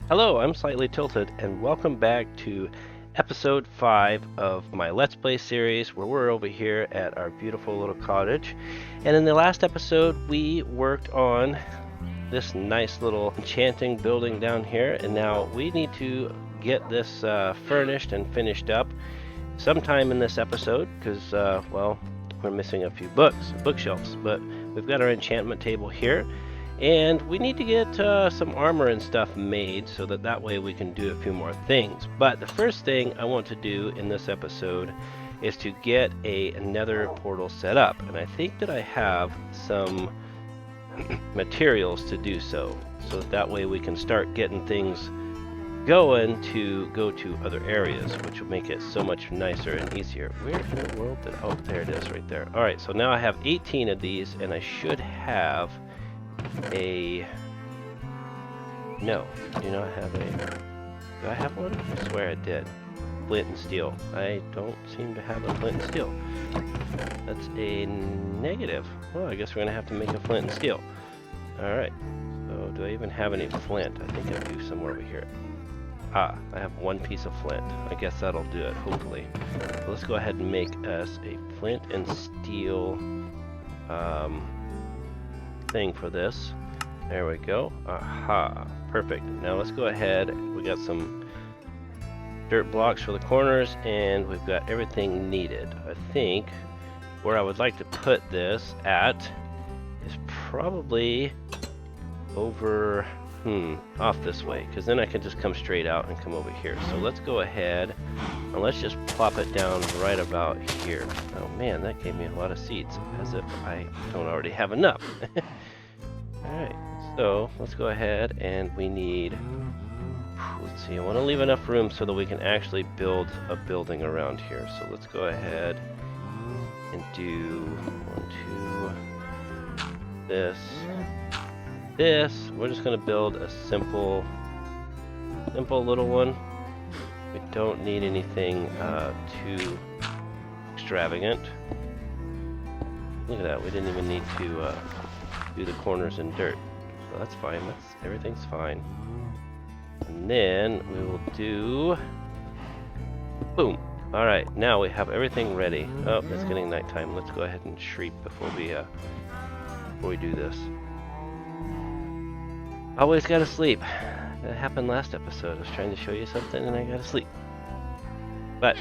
Hello, I'm Slightly Tilted, and welcome back to episode 5 of my Let's Play series where we're over here at our beautiful little cottage. And in the last episode, we worked on this nice little enchanting building down here, and now we need to get this furnished and finished up sometime in this episode because, well, we're missing a few bookshelves, but we've got our enchantment table here. And we need to get some armor and stuff made so that way we can do a few more things. But the first thing I want to do in this episode is to get a nether portal set up. And I think that I have some materials to do so. So that way we can start getting things going to go to other areas, which will make it so much nicer and easier. Where in the world did... Oh, there it is right there. Alright, so now I have 18 of these, and I should have... No, I do not have a... Do I have one? I swear I did. Flint and steel. I don't seem to have a flint and steel. That's a negative. Well, I guess we're going to have to make a flint and steel. Alright. So, do I even have any flint? I think I do somewhere over here. Ah, I have one piece of flint. I guess that'll do it, hopefully. So let's go ahead and make us a flint and steel thing for this. There we go. Aha, perfect. Now let's go ahead. We got some dirt blocks for the corners, and we've got everything needed. I think where I would like to put this at is probably over off this way, because then I can just come straight out and come over here. So let's go ahead and let's just plop it down right about here. Oh man, that gave me a lot of seeds, as if I don't already have enough. Alright, so let's go ahead, and we need, let's see, I want to leave enough room so that we can actually build a building around here. So let's go ahead and do 1, 2, this. We're just going to build a simple little one. We don't need anything too extravagant. Look at that, we didn't even need to do the corners in dirt. So that's fine, everything's fine. And then we will do... Boom! Alright, now we have everything ready. Oh, it's getting nighttime. Let's go ahead and sleep before we do this. Always gotta sleep. That happened last episode. I was trying to show you something and I gotta sleep. But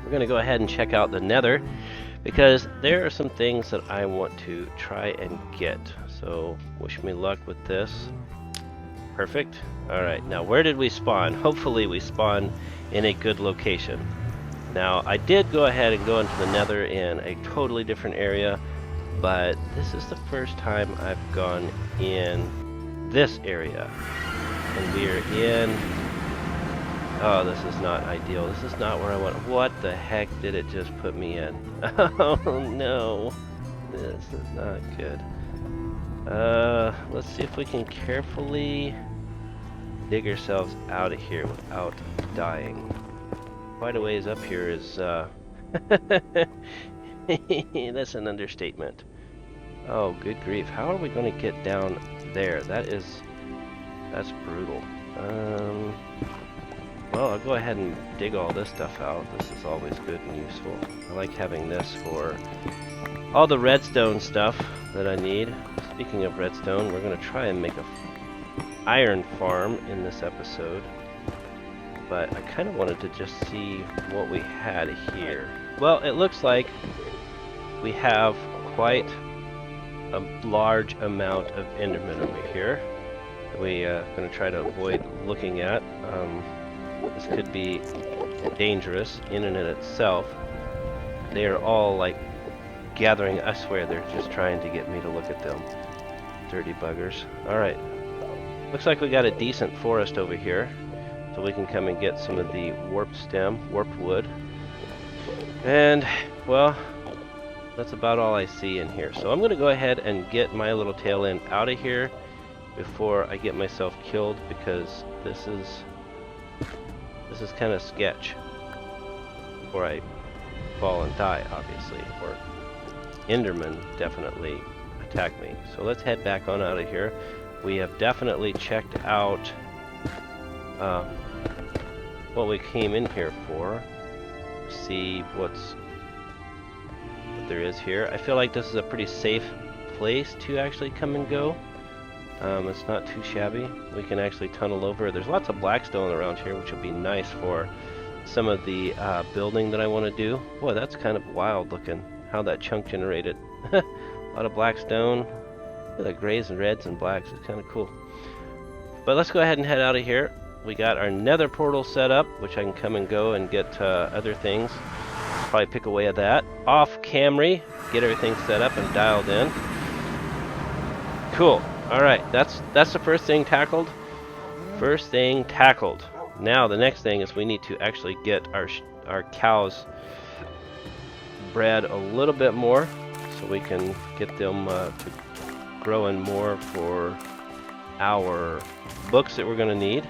we're gonna go ahead and check out the nether, because there are some things that I want to try and get. So wish me luck with this. Perfect. Alright, now where did we spawn? Hopefully we spawned in a good location. Now I did go ahead and go into the nether in a totally different area, but this is the first time I've gone in this area. And we are in... Oh, this is not ideal. This is not where I want... What the heck did it just put me in? Oh no. This is not good. Let's see if we can carefully dig ourselves out of here without dying. Quite a ways up here is, that's an understatement. Oh, good grief. How are we going to get down there? That's brutal. Well, I'll go ahead and dig all this stuff out. This is always good and useful. I like having this for all the redstone stuff that I need. Speaking of redstone, we're going to try and make a iron farm in this episode. But I kind of wanted to just see what we had here. Well, it looks like we have quite a large amount of endermen over here that we are going to try to avoid looking at. This could be dangerous in and in itself. They are all like gathering. I swear they're just trying to get me to look at them. Dirty buggers. Alright. Looks like we got a decent forest over here. So we can come and get some of the warped wood. And, well, that's about all I see in here. So I'm going to go ahead and get my little tail end out of here before I get myself killed, because this is kind of sketch. Before I fall and die, obviously, or Enderman definitely attack me. So let's head back on out of here. We have definitely checked out um, what we came in here for. See what there is here. I feel like this is a pretty safe place to actually come and go. It's not too shabby. We can actually tunnel over. There's lots of blackstone around here, which would be nice for some of the building that I want to do. Boy, that's kind of wild looking, how that chunk generated. A lot of blackstone. Look at the grays and reds and blacks. It's kind of cool. But let's go ahead and head out of here. We got our nether portal set up, which I can come and go and get other things. Probably pick away at that. Off Camry, get everything set up and dialed in. Cool. Alright, that's the first thing tackled. First thing tackled. Now the next thing is we need to actually get our cows bred a little bit more so we can get them to growing more for our books that we're going to need.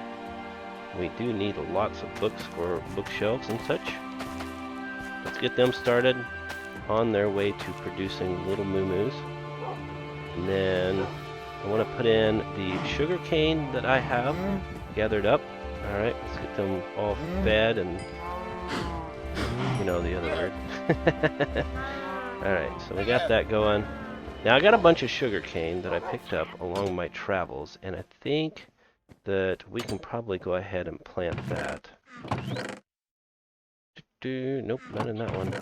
We do need lots of books for bookshelves and such. Let's get them started on their way to producing little moo-moos. And then I want to put in the sugar cane that I have gathered up. Alright, let's get them all fed and you know the other word. Alright, so we got that going. Now I got a bunch of sugar cane that I picked up along my travels, and I think that we can probably go ahead and plant that. Nope, not in that one.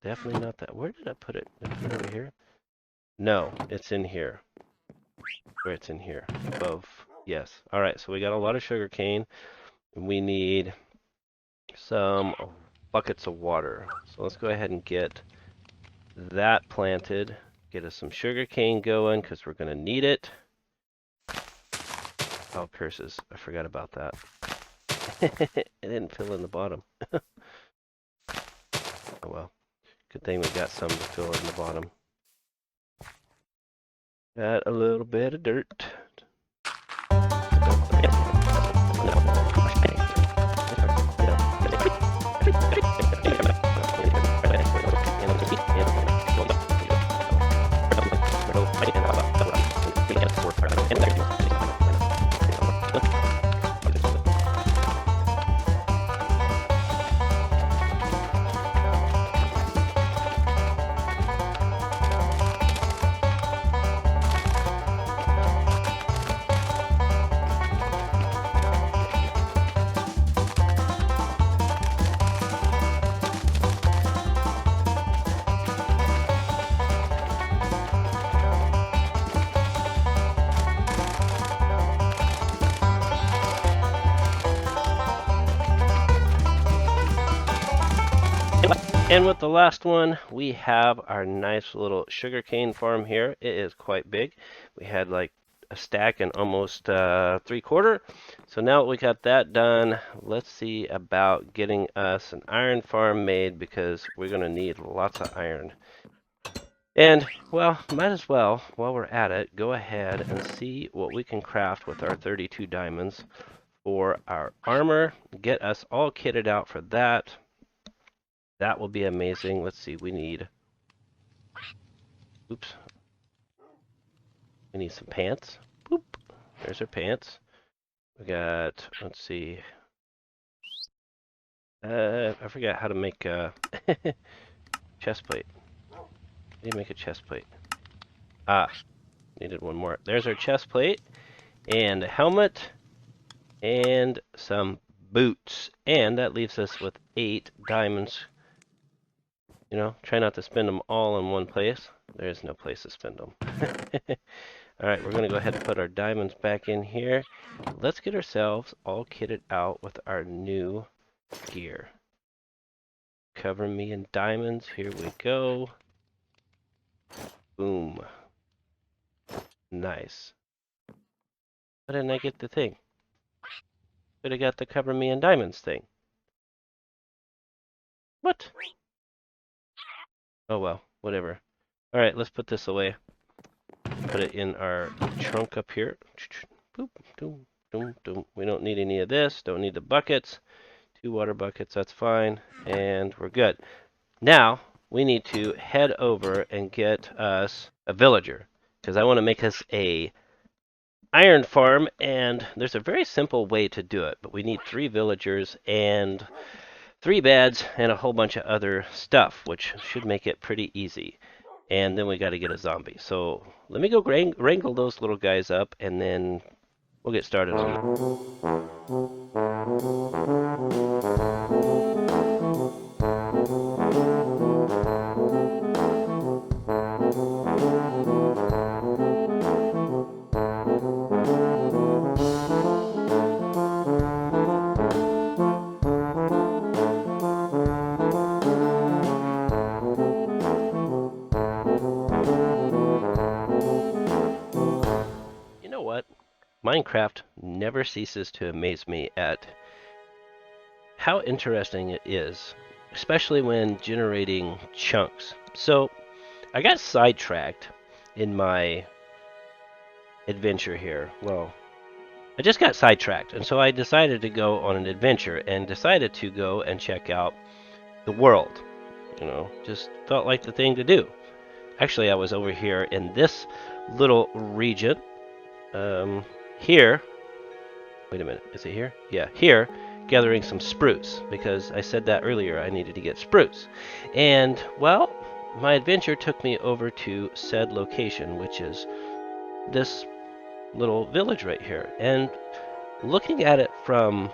Definitely not that. Where did I put it? Did I put it over here? No, it's in here. Where it's in here. Above. Yes. Alright, so we got a lot of sugar cane. And we need some buckets of water. So let's go ahead and get that planted. Get us some sugar cane going because we're going to need it. Oh, curses. I forgot about that. It didn't fill in the bottom. Oh well. Good thing we got some to fill in the bottom. Got a little bit of dirt. And with the last one, we have our nice little sugarcane farm here. It is quite big. We had like a stack and almost 3/4. So now we got that done. Let's see about getting us an iron farm made because we're going to need lots of iron. And, well, might as well, while we're at it, go ahead and see what we can craft with our 32 diamonds for our armor. Get us all kitted out for that. That will be amazing. Let's see, we need... Oops. We need some pants. Boop. There's our pants. We got, let's see. I forgot how to make a chest plate. How do you make a chest plate? Ah, needed one more. There's our chest plate. And a helmet. And some boots. And that leaves us with 8 diamonds. You know, try not to spend them all in one place. There's no place to spend them. Alright, we're going to go ahead and put our diamonds back in here. Let's get ourselves all kitted out with our new gear. Cover me in diamonds. Here we go. Boom. Nice. Why didn't I get the thing? Could have got the cover me in diamonds thing. What? Oh well, whatever. Alright, let's put this away. Put it in our trunk up here. Boop, doom, doom, doom. We don't need any of this. Don't need the buckets. 2 water buckets, that's fine. And we're good. Now, we need to head over and get us a villager. Because I want to make us a iron farm, and there's a very simple way to do it, but we need 3 villagers and 3 beds and a whole bunch of other stuff, which should make it pretty easy. And then we got to get a zombie. So let me go wrangle those little guys up, and then we'll get started on You know what? Minecraft never ceases to amaze me at how interesting it is, especially when generating chunks. So I got sidetracked in my adventure here. Well, I just got sidetracked, and so I decided to go on an adventure and decided to go and check out the world. You know, just felt like the thing to do. Actually, I was over here in this little region. Here. Wait a minute, is it here? Yeah, here, gathering some spruce, because I said that earlier, I needed to get spruce. And, well, my adventure took me over to said location, which is this little village right here. And looking at it from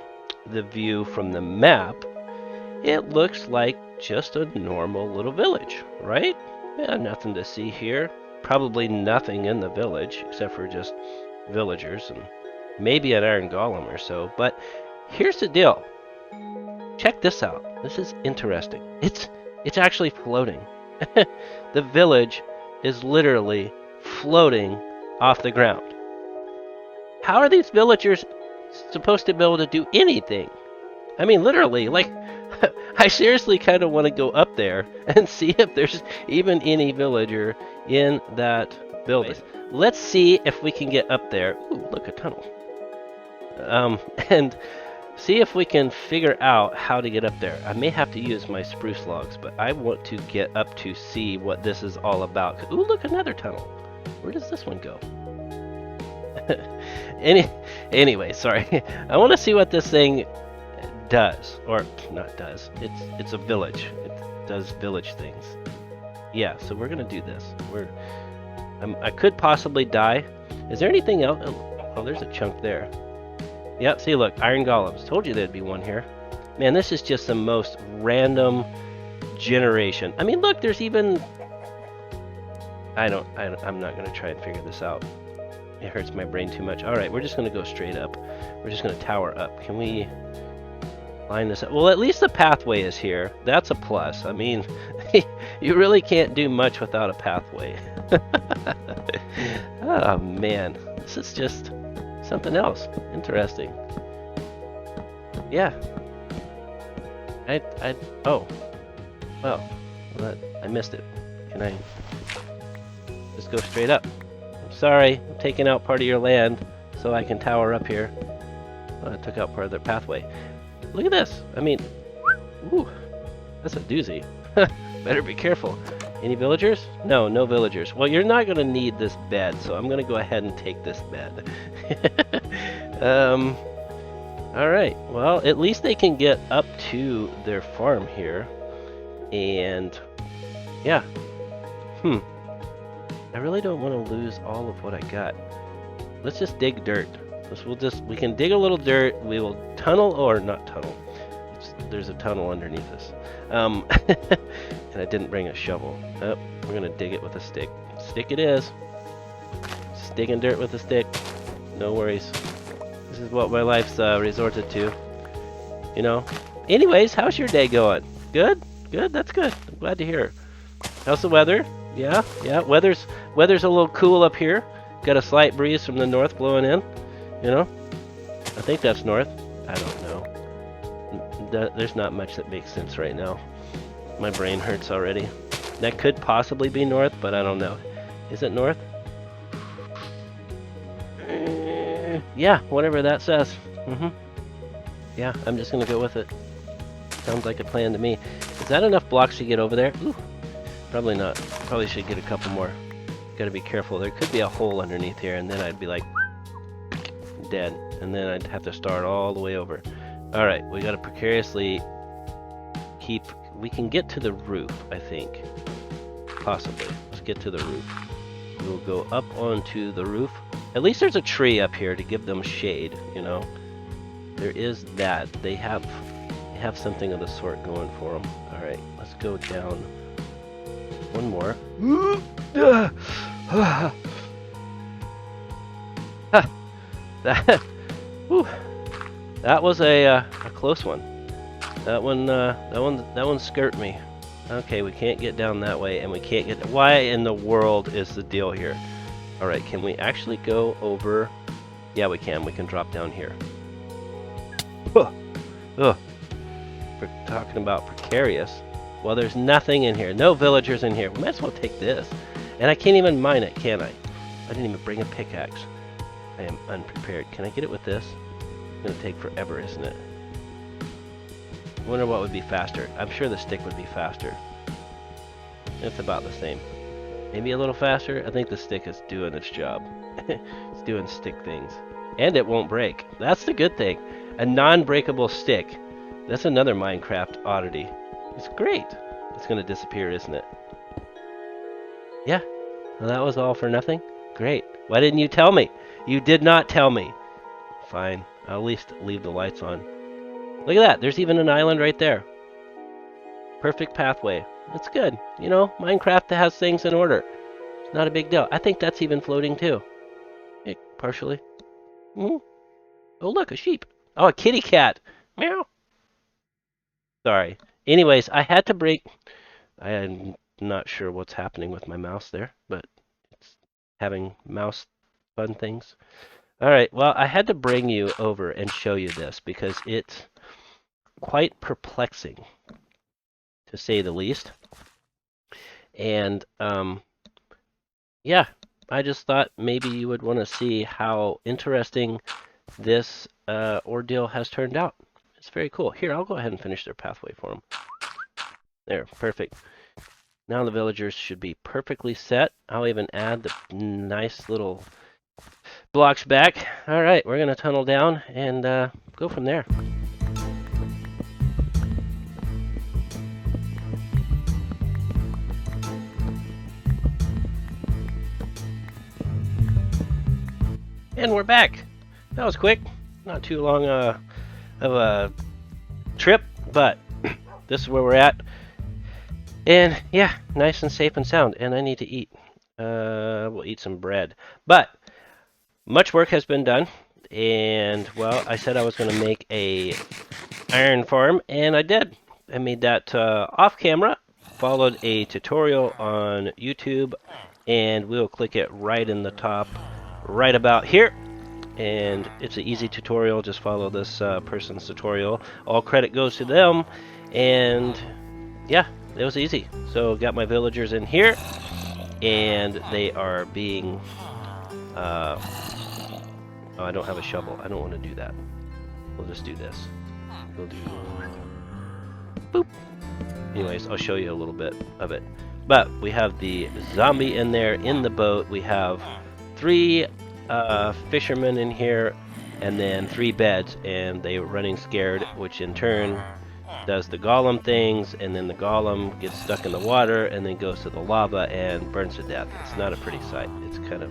the view from the map, it looks like just a normal little village, right? Yeah, nothing to see here. Probably nothing in the village, except for just villagers and maybe an iron golem or so. But here's the deal. Check this out. This is interesting. It's actually floating. The village is literally floating off the ground. How are these villagers supposed to be able to do anything? I mean, literally, like, I seriously kind of want to go up there and see if there's even any villager in that building. Let's see if we can get up there. Ooh, look, a tunnel. And see if we can figure out how to get up there. I may have to use my spruce logs, but I want to get up to see what this is all about. Ooh, look, another tunnel. Where does this one go? Anyway, sorry. I want to see what this thing does, or not does. It's a village. It does village things. Yeah, so we're gonna do this. I could possibly die. Is there anything else? Oh, there's a chunk there. Yep, see, look, iron golems. Told you there'd be one here. Man, this is just the most random generation. I mean, look, there's even... I'm not gonna try and figure this out. It hurts my brain too much. All right, we're just gonna go straight up. We're just gonna tower up. Can we line this up? Well, at least the pathway is here. That's a plus. I mean, you really can't do much without a pathway. Oh man, this is just something else. Interesting. Yeah. Oh. Well, I missed it. Can I just go straight up? I'm sorry, I'm taking out part of your land so I can tower up here. I took out part of their pathway. Look at this. I mean, ooh, that's a doozy. Better be careful. Any villagers? No, no villagers. Well, you're not going to need this bed, so I'm going to go ahead and take this bed. Alright, well, at least they can get up to their farm here. And, yeah. I really don't want to lose all of what I got. Let's just dig dirt. We can dig a little dirt, we will tunnel, or not tunnel. There's a tunnel underneath us. And I didn't bring a shovel. Oh, we're gonna dig it with a stick. Stick it is. Just digging dirt with a stick. No worries. This is what my life's resorted to. You know? Anyways, how's your day going? Good? Good? That's good. I'm glad to hear. How's the weather? Yeah? Weather's a little cool up here. Got a slight breeze from the north blowing in. You know? I think that's north. I don't know. There's not much that makes sense right now. My brain hurts already. That could possibly be north, but I don't know. Is it north? Yeah, whatever that says. Yeah, I'm just gonna go with it. Sounds like a plan to me. Is that enough blocks to get over there? Ooh, probably not. Probably should get a couple more. Gotta be careful. There could be a hole underneath here, and then I'd be like, dead. And then I'd have to start all the way over. Alright, we gotta precariously keep... We can get to the roof, I think. Possibly. Let's get to the roof. We'll go up onto the roof. At least there's a tree up here to give them shade, you know. There is that. They have something of the sort going for them. Alright, let's go down. One more. That was a close one. That one skirt me. Okay, we can't get down that way, and we can't get... Why in the world is the deal here? Alright, can we actually go over... Yeah, we can. We can drop down here. Ugh. We're talking about precarious. Well, there's nothing in here. No villagers in here. We might as well take this. And I can't even mine it, can I? I didn't even bring a pickaxe. I am unprepared. Can I get it with this? It's going to take forever, isn't it? I wonder what would be faster. I'm sure the stick would be faster. It's about the same. Maybe a little faster. I think the stick is doing its job. It's doing stick things. And it won't break. That's the good thing. A non-breakable stick. That's another Minecraft oddity. It's great. It's going to disappear, isn't it? Yeah. Well, that was all for nothing? Great. Why didn't you tell me? You did not tell me. Fine. I'll at least leave the lights on. Look at that. There's even an island right there. Perfect pathway. It's good. You know, Minecraft has things in order. It's not a big deal. I think that's even floating too. Hey, partially. Oh, look, a sheep. Oh, a kitty cat. Meow. Sorry. Anyways, I had to break... I'm not sure what's happening with my mouse there, but it's having mouse fun things. Alright, well, I had to bring you over and show you this because it's quite perplexing, to say the least. And, yeah, I just thought maybe you would want to see how interesting this ordeal has turned out. It's very cool. Here, I'll go ahead and finish their pathway for them. There, perfect. Now the villagers should be perfectly set. I'll even add the nice little blocks back. Alright, we're going to tunnel down and go from there. And we're back. That was quick. Not too long of a trip, but this is where we're at. And yeah, nice and safe and sound. And I need to eat. We'll eat some bread. But much work has been done. And well, I said I was going to make a iron farm, and I did. I made that off camera. Followed a tutorial on YouTube, and we'll click it right in the top, right about here. And it's an easy tutorial. Just follow this person's tutorial. All credit goes to them. And yeah, it was easy. So got my villagers in here, and they are being oh, I don't have a shovel. I don't want to do that. We'll just do this. We'll do boop. Anyways, I'll show you a little bit of it. But we have the zombie in there in the boat. We have 3 fishermen in here, and then 3 beds, and they were running scared, which in turn does the golem things, and then the golem gets stuck in the water and then goes to the lava and burns to death. It's not a pretty sight. It's kind of...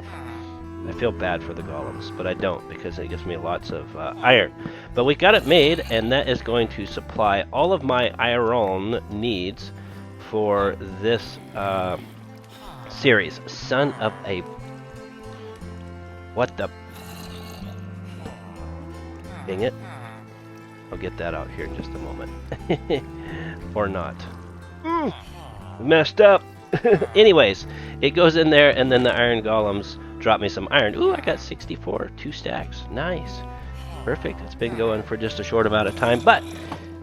I feel bad for the golems, but I don't, because it gives me lots of iron. But we got it made, and that is going to supply all of my iron needs for this series. Son of a... What the... Dang it. I'll get that out here in just a moment. Or not. Messed up. Anyways, it goes in there, and then the iron golems drop me some iron. Ooh, I got 64. 2 stacks. Nice. Perfect. It's been going for just a short amount of time, but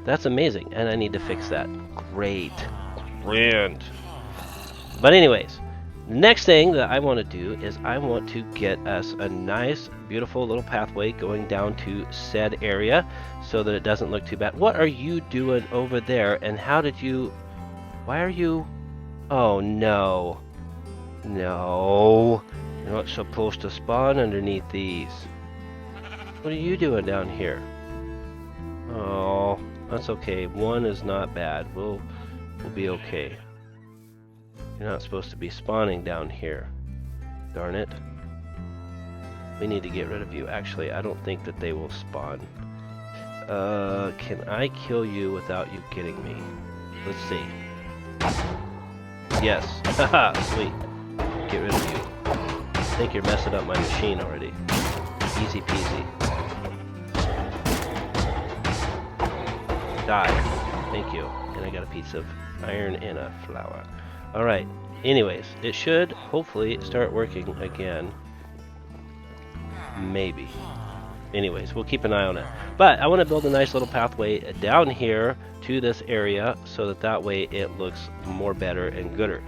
that's amazing, and I need to fix that. Great. Brilliant. But anyways, next thing that I want to do is I want to get us a nice, beautiful little pathway going down to said area so that it doesn't look too bad. What are you doing over there, and how did you... Why are you... Oh, no. No. You're not supposed to spawn underneath these. What are you doing down here? Oh, that's okay. One is not bad. We'll be okay. You're not supposed to be spawning down here. Darn it. We need to get rid of you. Actually, I don't think that they will spawn. Can I kill you without you getting me? Let's see. Yes. Haha, sweet. Get rid of you. I think you're messing up my machine already. Easy peasy. Die. Thank you. And I got a piece of iron and a flower. Alright. Anyways, it should hopefully start working again. Maybe. Anyways, we'll keep an eye on it. But I want to build a nice little pathway down here to this area so that way it looks more better and gooder.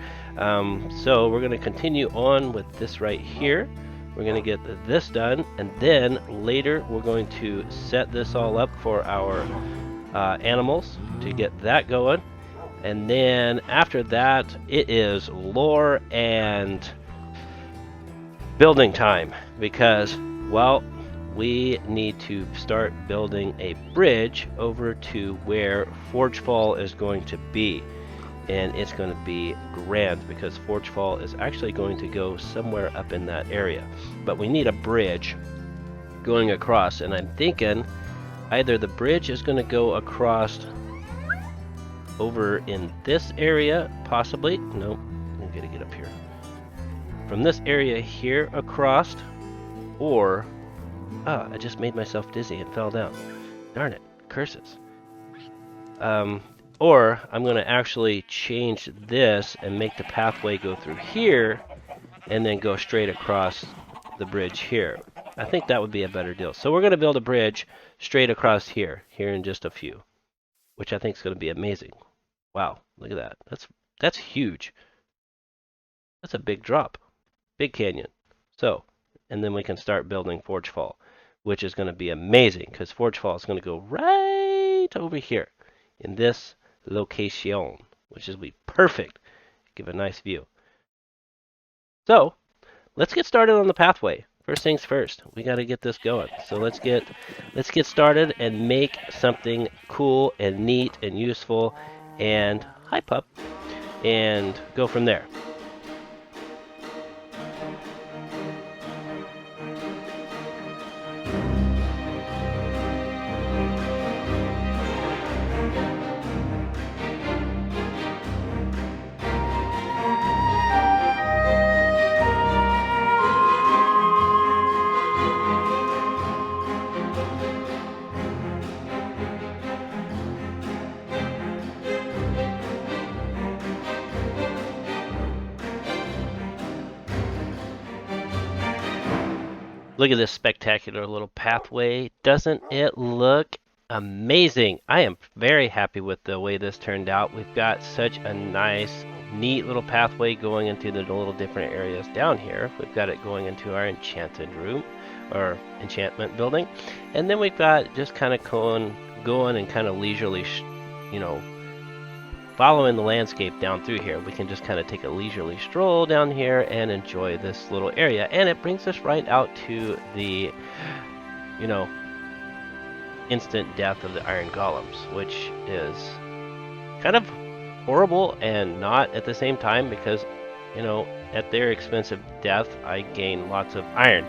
So we're going to continue on with this right here. We're going to get this done, and then later we're going to set this all up for our animals to get that going. And then after that, it is lore and building time, because, well, we need to start building a bridge over to where Forgefall is going to be. And it's going to be grand, because Forgefall is actually going to go somewhere up in that area. But we need a bridge going across, and I'm thinking either the bridge is going to go across over in this area, possibly. Nope, I'm going to get up here. From this area here across, or I just made myself dizzy and fell down. Darn it, curses. Or I'm going to actually change this and make the pathway go through here and then go straight across the bridge here. I think that would be a better deal. So we're going to build a bridge straight across here in just a few, which I think is going to be amazing. Wow, look at that. That's huge. That's a big drop. Big canyon. So, and then we can start building Forgefall, which is going to be amazing, because Forgefall is going to go right over here in this location, which is be perfect. Give a nice view. So, let's get started on the pathway. First things first, we got to get this going. So let's get started and make something cool and neat and useful, and hi pup, and go from there. Look at this spectacular little pathway. Doesn't it look amazing? I am very happy with the way this turned out. We've got such a nice, neat little pathway going into the little different areas down here. We've got it going into our enchanted room, or enchantment building. And then we've got just kind of going and kind of leisurely, following the landscape down through here. We can just kind of take a leisurely stroll down here and enjoy this little area. And it brings us right out to the, instant death of the iron golems, which is kind of horrible and not at the same time, because, at their expensive death, I gain lots of iron.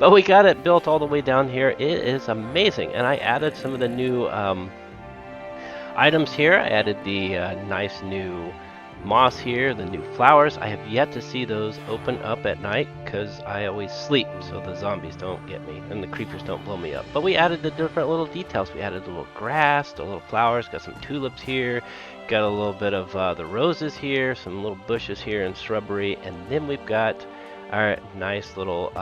But we got it built all the way down here. It is amazing. And I added some of the new items here. I added the nice new moss here, the new flowers. I have yet to see those open up at night, because I always sleep so the zombies don't get me and the creepers don't blow me up. But we added the different little details. We added the little grass, the little flowers, got some tulips here, got a little bit of the roses here, some little bushes here and shrubbery, and then we've got our nice little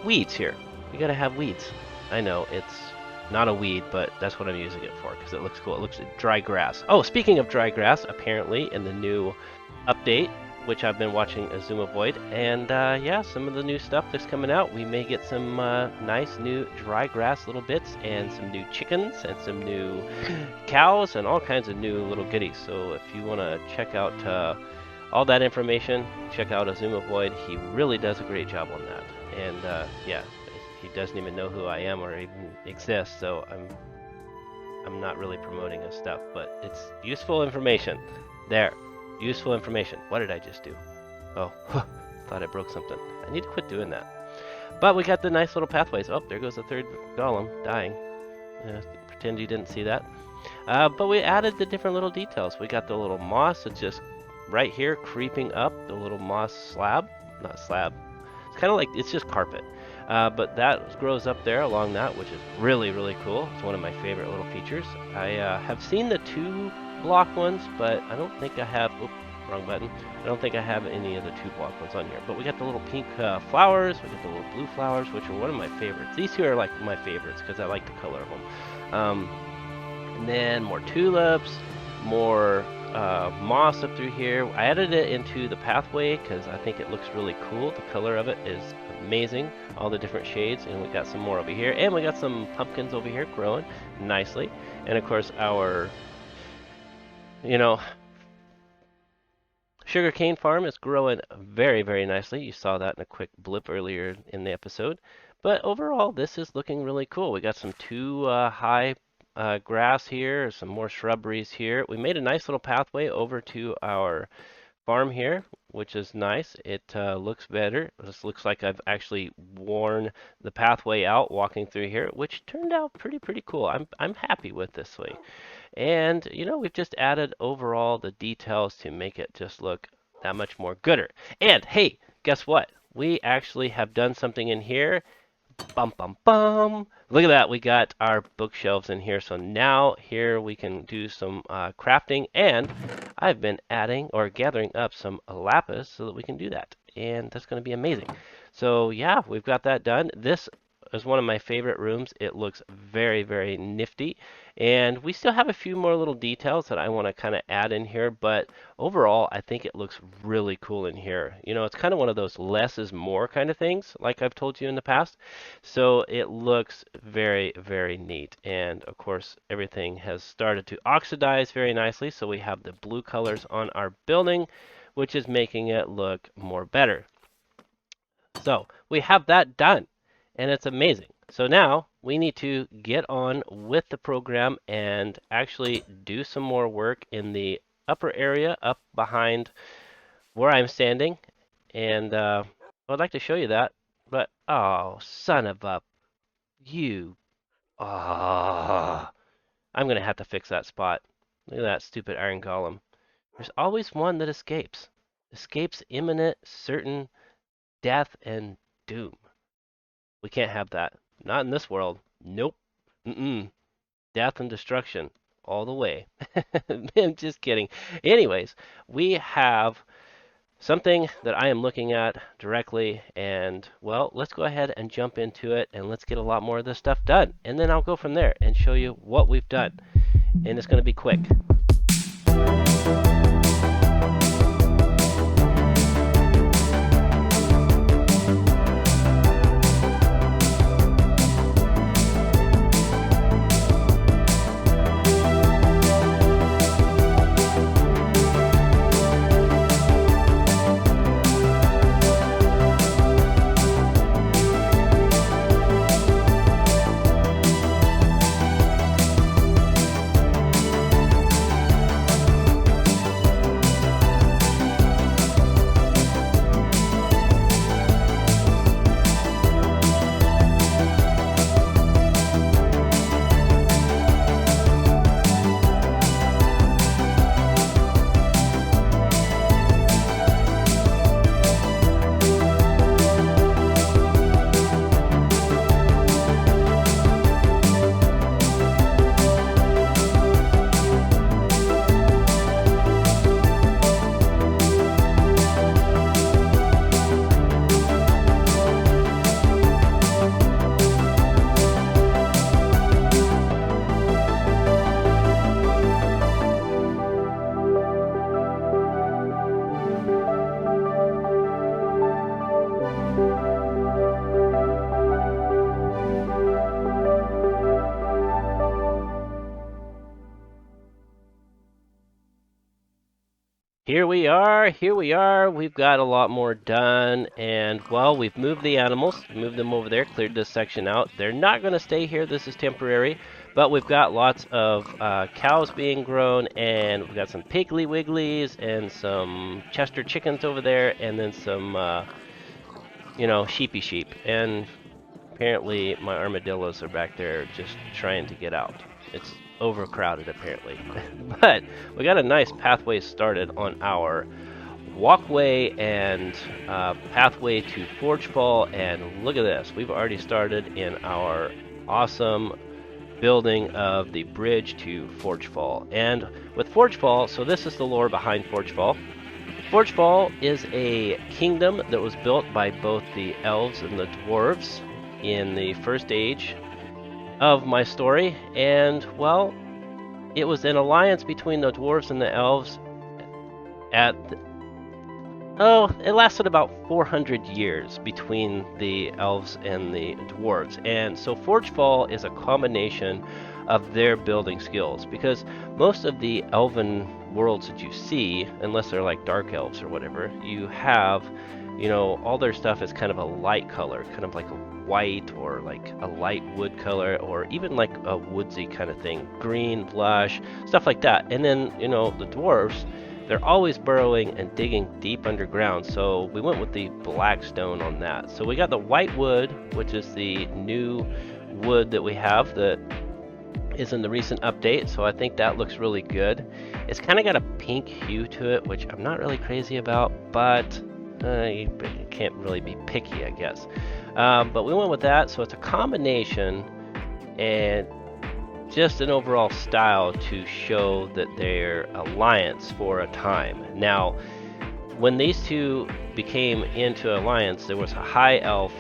weeds here. You gotta have weeds. I know it's not a weed, but that's what I'm using it for, because it looks cool. It looks like dry grass. Oh, speaking of dry grass, apparently in the new update, which I've been watching Azuma Void, and yeah, some of the new stuff that's coming out, we may get some nice new dry grass little bits, and some new chickens, and some new cows, and all kinds of new little goodies. So if you want to check out all that information, check out Azuma Void. He really does a great job on that. And yeah, he doesn't even know who I am or even exist, so I'm not really promoting his stuff, but it's useful information. There, useful information. What did I just do? Oh, thought I broke something. I need to quit doing that. But we got the nice little pathways. Oh, there goes the third golem dying. Pretend you didn't see that. But we added the different little details. We got the little moss that's just right here creeping up, the little moss slab. Not slab. It's kind of like, it's just carpet. But that grows up there along that, which is really, really cool. It's one of my favorite little features. I have seen the 2-block ones, but I don't think I have, oops, wrong button. I don't think I have any of the 2-block ones on here. But we got the little pink flowers, we got the little blue flowers, which are one of my favorites. These two are like my favorites because I like the color of them. And then more tulips, more moss up through here. I added it into the pathway because I think it looks really cool. The color of it is amazing, all the different shades, and we got some more over here, and we got some pumpkins over here growing nicely. And of course our, sugarcane farm is growing very, very nicely. You saw that in a quick blip earlier in the episode. But overall, this is looking really cool. We got some 2 high grass here, some more shrubberies here. We made a nice little pathway over to our farm here, which is nice. It looks better. This looks like I've actually worn the pathway out walking through here, which turned out pretty cool. I'm happy with this way. And we've just added overall the details to make it just look that much more gooder. And hey, guess what? We actually have done something in here. Bum bum bum. Look at that. We got our bookshelves in here. So now here we can do some crafting, and I've been adding or gathering up some lapis so that we can do that. And that's going to be amazing. So yeah, we've got that done. This is one of my favorite rooms. It looks very, very nifty. And we still have a few more little details that I want to kind of add in here, but overall, I think it looks really cool in here. It's kind of one of those less is more kind of things, like I've told you in the past. So it looks very, very neat. And of course, everything has started to oxidize very nicely. So we have the blue colors on our building, which is making it look more better. So we have that done, and it's amazing. So now we need to get on with the program and actually do some more work in the upper area up behind where I'm standing. And I'd like to show you that. But, oh, son of a, I'm going to have to fix that spot. Look at that stupid iron golem. There's always one that escapes. Escapes imminent, certain death and doom. We can't have that. Not in this world. Nope. Death and destruction all the way. I'm just kidding. Anyways, we have something that I am looking at directly, and well, let's go ahead and jump into it, and let's get a lot more of this stuff done. And then I'll go from there and show you what we've done. And it's going to be quick. Here we are, here we are. We've got a lot more done, and well, we've moved the animals, moved them over there, cleared this section out. They're not going to stay here, this is temporary, but we've got lots of cows being grown, and we've got some Piggly Wigglies, and some Chester chickens over there, and then some, sheepy sheep. And apparently my armadillos are back there just trying to get out. It's overcrowded apparently. But we got a nice pathway started on our walkway and pathway to Forgefall, and look at this. We've already started in our awesome building of the bridge to Forgefall. And with Forgefall, so this is the lore behind Forgefall. Forgefall is a kingdom that was built by both the elves and the dwarves in the first age of my story, and well, it was an alliance between the dwarves and the elves it lasted about 400 years between the elves and the dwarves. And so Forgefall is a combination of their building skills, because most of the elven worlds that you see, unless they're like dark elves or whatever, you have, all their stuff is kind of a light color, kind of like a white or like a light wood color, or even like a woodsy kind of thing, green, blush, stuff like that. And then, the dwarves, they're always burrowing and digging deep underground, so we went with the black stone on that. So we got the white wood, which is the new wood that we have that is in the recent update, so I think that looks really good. It's kind of got a pink hue to it, which I'm not really crazy about, but you can't really be picky, I guess. But we went with that, so it's a combination and just an overall style to show that they're alliance for a time. Now, when these two became into alliance, there was a high elf,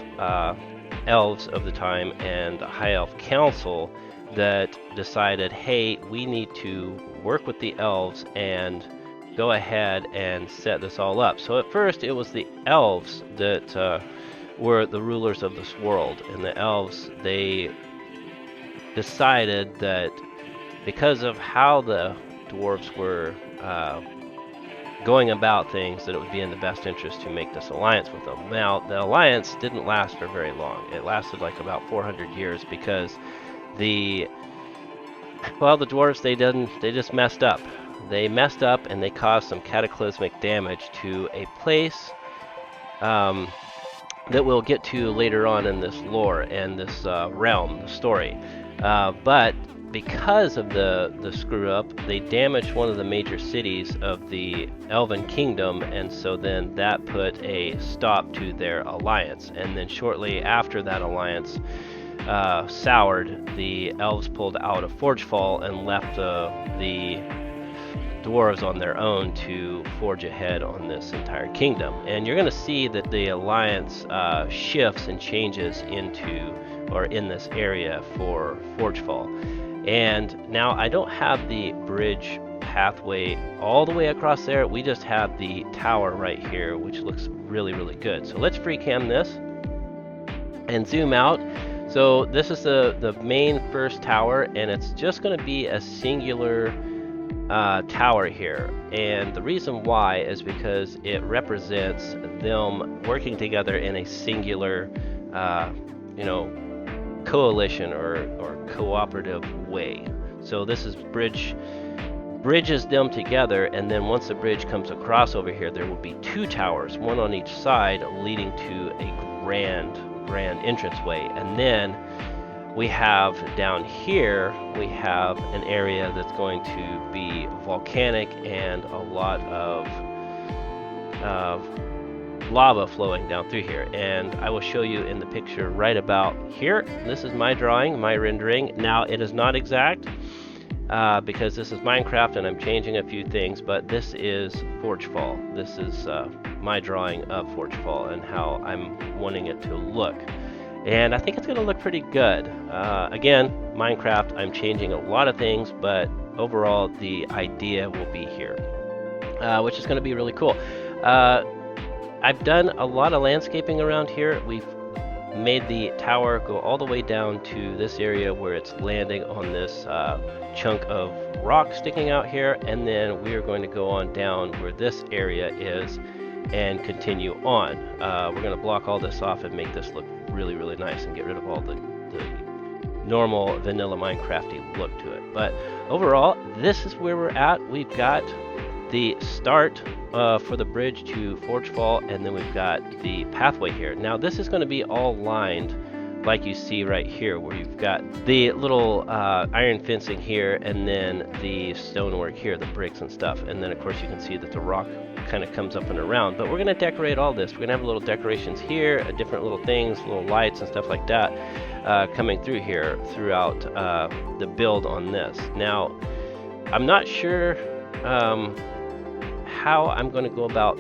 elves of the time, and a high elf council that decided, hey, we need to work with the elves and go ahead and set this all up. So at first it was the elves that were the rulers of this world, and the elves, they decided that because of how the dwarves were going about things, that it would be in the best interest to make this alliance with them. Now, the alliance didn't last for very long. It lasted like about 400 years because the dwarves, they just messed up. They messed up and they caused some cataclysmic damage to a place that we'll get to later on in this lore and this realm, the story. But because of the screw up, they damaged one of the major cities of the Elven Kingdom, and so then that put a stop to their alliance. And then shortly after that alliance soured, the elves pulled out of Forgefall and left the dwarves on their own to forge ahead on this entire kingdom. And you're going to see that the alliance shifts and changes into, or in this area for Forgefall. And now I don't have the bridge pathway all the way across there. We just have the tower right here, which looks really, really good. So let's free cam this and zoom out. So this is the main first tower, and it's just going to be a singular tower here. And the reason why is because it represents them working together in a singular coalition or cooperative way. So this is bridges them together, and then once the bridge comes across over here, there will be two towers, one on each side, leading to a grand entranceway. And then we have down here, we have an area that's going to be volcanic and a lot of lava flowing down through here, and I will show you in the picture right about here. This is my drawing, my rendering. Now, it is not exact because this is Minecraft and I'm changing a few things, but this is Forgefall. This is my drawing of Forgefall and how I'm wanting it to look. And I think it's going to look pretty good. Again, Minecraft, I'm changing a lot of things, but overall the idea will be here, which is going to be really cool. I've done a lot of landscaping around here. We've made the tower go all the way down to this area where it's landing on this chunk of rock sticking out here, and then we are going to go on down where this area is and continue on. We're going to block all this off and make this look really, really nice and get rid of all the normal vanilla Minecrafty look to it. But overall, this is where we're at. We've got the start for the bridge to Forgefall, and then we've got the pathway here. Now this is going to be all lined like you see right here, where you've got the little iron fencing here, and then the stonework here, the bricks and stuff, and then of course you can see that the rock kind of comes up and around. But we're going to decorate all this. We're going to have little decorations here, different little things, little lights and stuff like that coming through here throughout the build on this. Now I'm not sure how I'm going to go about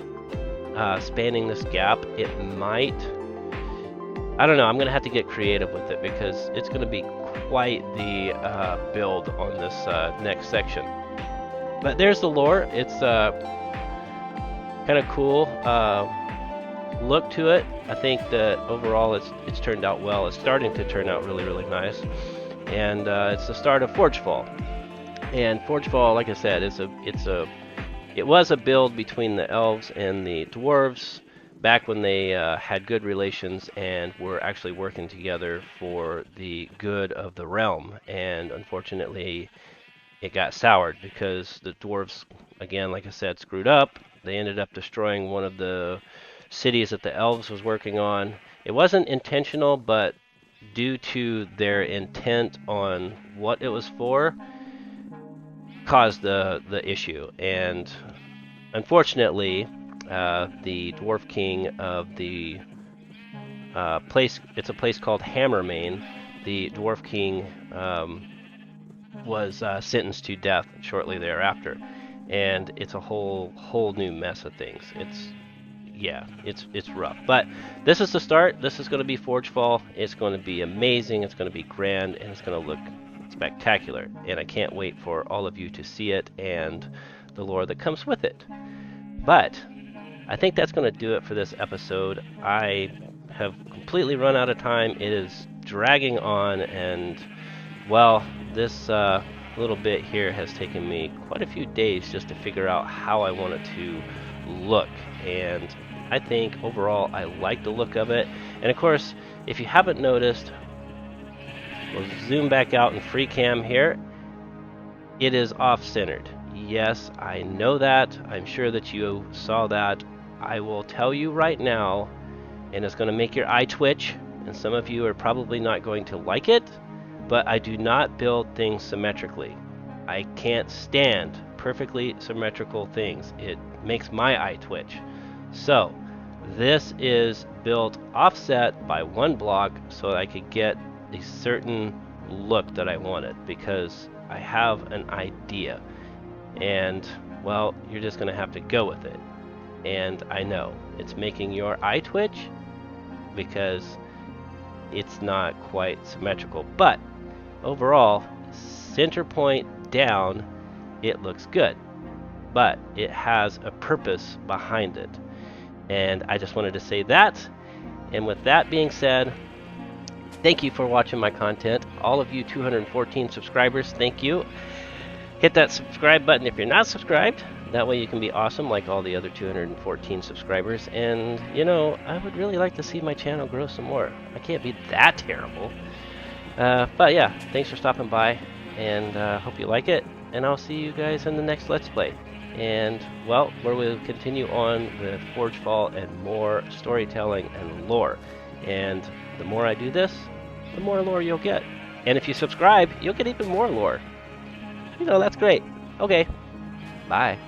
spanning this gap. It might, I don't know, I'm going to have to get creative with it because it's going to be quite the build on this next section. But there's the lore. It's kind of cool look to it. I think that overall it's turned out well. It's starting to turn out really, really nice. And it's the start of Forgefall. And Forgefall, like I said, it was a build between the elves and the dwarves back when they had good relations and were actually working together for the good of the realm. And unfortunately, it got soured because the dwarves, again, like I said, screwed up. They ended up destroying one of the cities that the elves was working on. It wasn't intentional, but due to their intent on what it was for, caused the issue. And unfortunately, the dwarf king of the place, it's a place called Hammermain, the dwarf king was sentenced to death shortly thereafter, and it's a whole new mess of things. It's rough, but this is the start. This is going to be Forgefall. It's going to be amazing. It's going to be grand, and it's going to look spectacular, and I can't wait for all of you to see it and the lore that comes with it. But I think that's going to do it for this episode. I have completely run out of time. It is dragging on, and well, this little bit here has taken me quite a few days just to figure out how I want it to look, and I think overall I like the look of it. And of course, if you haven't noticed, we'll zoom back out in free cam here. It is off-centered. Yes, I know that. I'm sure that you saw that. I will tell you right now, and it's going to make your eye twitch, and some of you are probably not going to like it, but I do not build things symmetrically. I can't stand perfectly symmetrical things. It makes my eye twitch. So, this is built offset by one block so I could get a certain look that I wanted, because I have an idea, and well, you're just gonna have to go with it. And I know it's making your eye twitch because it's not quite symmetrical, but overall, center point down, it looks good, but it has a purpose behind it, and I just wanted to say that. And with that being said, thank you for watching my content. All of you 214 subscribers, thank you. Hit that subscribe button if you're not subscribed. That way you can be awesome like all the other 214 subscribers. And, you know, I would really like to see my channel grow some more. I can't be that terrible. But yeah, thanks for stopping by, and hope you like it. And I'll see you guys in the next Let's Play. And, well, where we'll continue on with Forgefall and more storytelling and lore. And the more I do this, the more lore you'll get. And if you subscribe, you'll get even more lore. You know, that's great. Okay, bye.